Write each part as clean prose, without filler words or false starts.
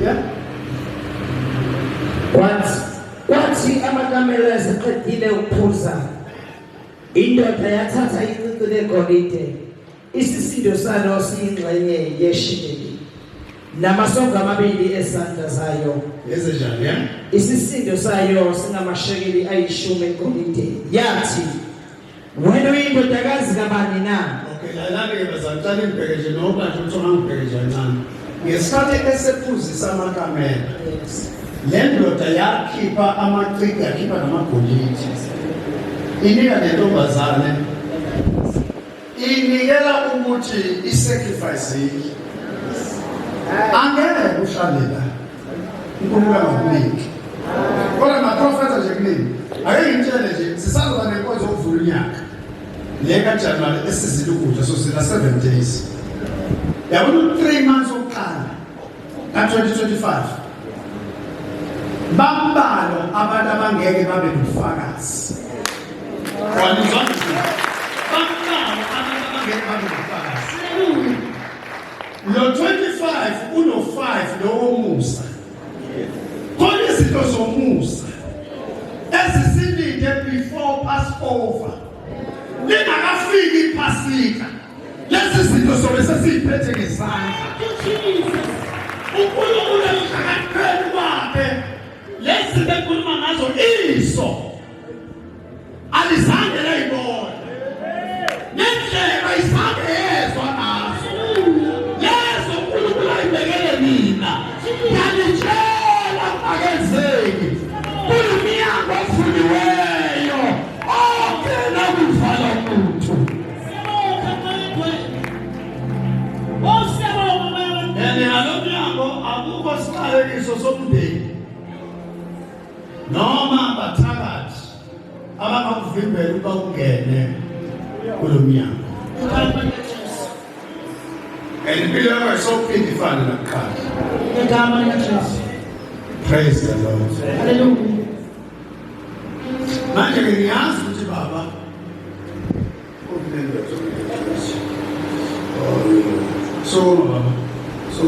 Yeah. Kwathi amakamela eseqedile ukuphuza indoda yathatha iqiqi legolide isisindo salo siyingxenye yeshekeli namasongo amabili esandla sayo Ezenjani ya? isisindo sayo singamashekeli ayishumi egolide yathi wena uyindodakazi kabani na? Okay, lalake bazalwane ngibheke nje noma nje uthi ngibheke nje kancane. Ngesikhathi esephuzisa amakamela. Le ndoda yakhipha amacici yakhipha namagolide. Inika lentombazane inikela ukuthi isacrifice angeke ushalela uNkulunkulu akunika kodwa maprofeta nje kuningi ake ngitshele nje sisazoba nenkonzo yokuvula unyaka le kaJanuary esizile ukudla so sina 7 days yabona 3 months okuqala ka2025 bambalo abantu abangeke babe nobufakazi wanizwa lo 25 uno 5 lo womusa khona izinto zomusa ezisilinde before Passover lingakafiki iPasika lezi zinto sobe sesiphethe ngesandla uNkulunkulu ushakatheni wakhe lezi bekhuluma ngazo iso alizange layibona nendlela isake yezwa nazo lezo uNkulunkulu ayibekele mina ngiyalitshela akenzeki kulumnyango ovuliweyo ongena kuvala umuntu ngalomnyango akukho siqalekiso somndeni noma bathakathi abangakuvimbela ukuba ungene kulomnyango impilo yakho ayisophinde ifane nakuqala Ngegama likaJesu. praise the Lord Hallelujah. manje ngiyazi ukuthi baba so baba so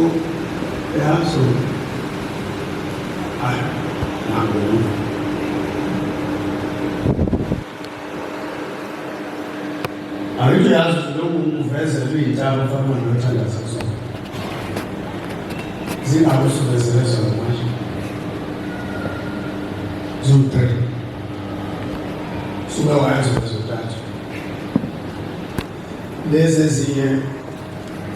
yeah so nangu Ariyazi lokhu uvezela izintaba fana nothandaza zona. Zingakusukezela zona manje. Zonke. Suka wayazi rezultat. Lezi ezinye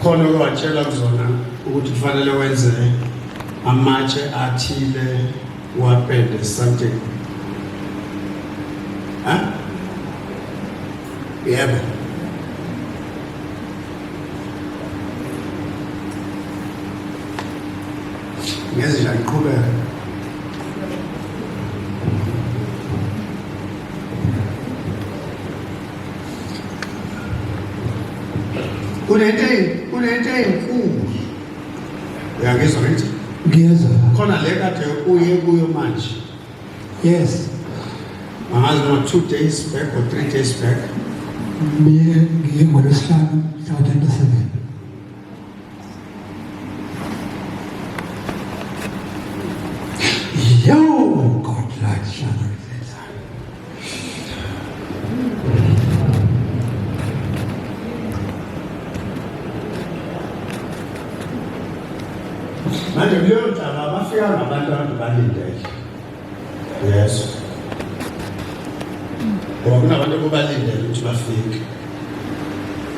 khona okwatshela kuzona ukuthi kufanele wenze amatshe athile wapende something. Yebo. Ngeze nje ngiqhubeka. Kunento enkulu. Uyangizwa ngithi? Ngiyezwa. Khona le kade uye kuyo manje. Yes. Angazi noma 2 days back or 3 days back. Ngiye ngolwesihlanu mhla-27. Yo, God like shadow. Manje kuleyo ndaba bafika ngabantu balindele. Yes. Ngoba kunabantu abalindele ukuthi bafike.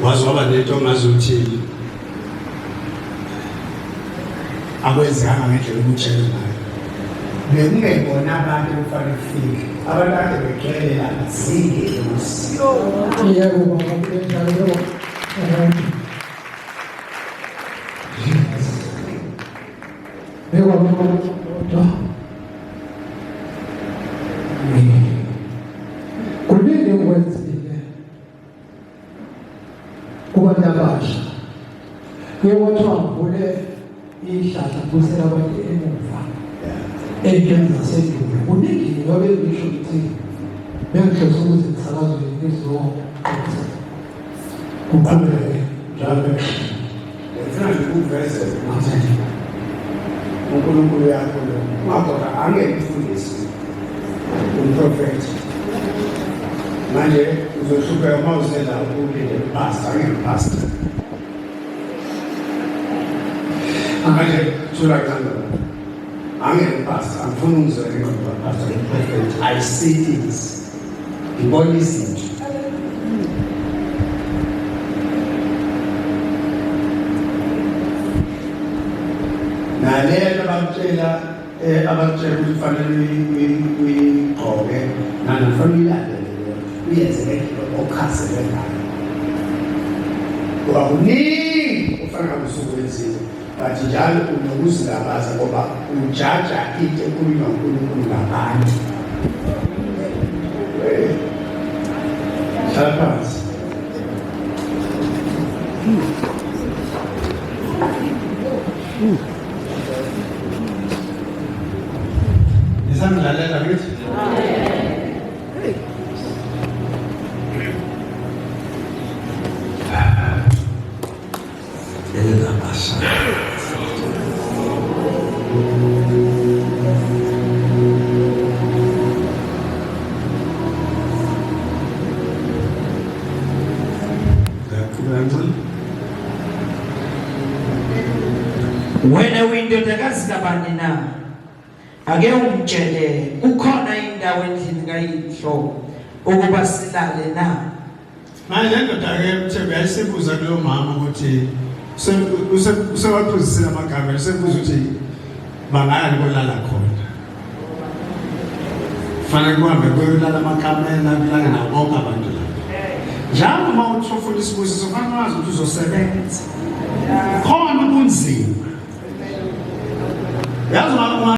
Wazi waba nento ongazuthini. Akwenzanga ngendlela ukutshela nayo. Bekungekona abantu okufanele kufike. Abantu ade begcwele la singeke usiyo. Yebo baba njalo. Kuningi okwenzile kubantu abasha kuye kwathiwa ngivule ihlahla kusela abantu emuva ey'ntweni zasendulo kuningi babe ngisho ukuthi bengihlose ukuthi ngisakazwe ngizoqoqisa kuqhubeke njalo Ngifuna ukuvezela amen uNkulunkulu yakho lo ungakhona angekufundisi umprofeti manje uzohlupheka uma usela ukulinde pastor angekupastor manje thula kanjalo angekupastor angifuni ungizwele ngoba pastor umprofeti I see things ngibona izinto nalelo abakutshela ukuthi kufanele uyigqoke nanafanele ilandele uyenze okhasele ngayo ngoba kuningi ofanele usuku wenzile but njalo unokuzilabaza ngoba ujaja into ekhulunywa uNkulunkulu ngabantu hlala phansi Nisamdlalela kithi wena uyindodakazi kabani na ake umtshele kukhona indawo endlini kayihlo ukuba silale na manje ndoda ke uThembi ayisibuza kulo mama ukuthi usewaphuzisela amagama usebuza ukuthi bangaya kolala khona fanele kuhambe kuyolala amakamela kulala nabonke abantu la njalo uma uthofuna isibusiso fanele wazi ukuthi uzosebenza khona ubunzima yazi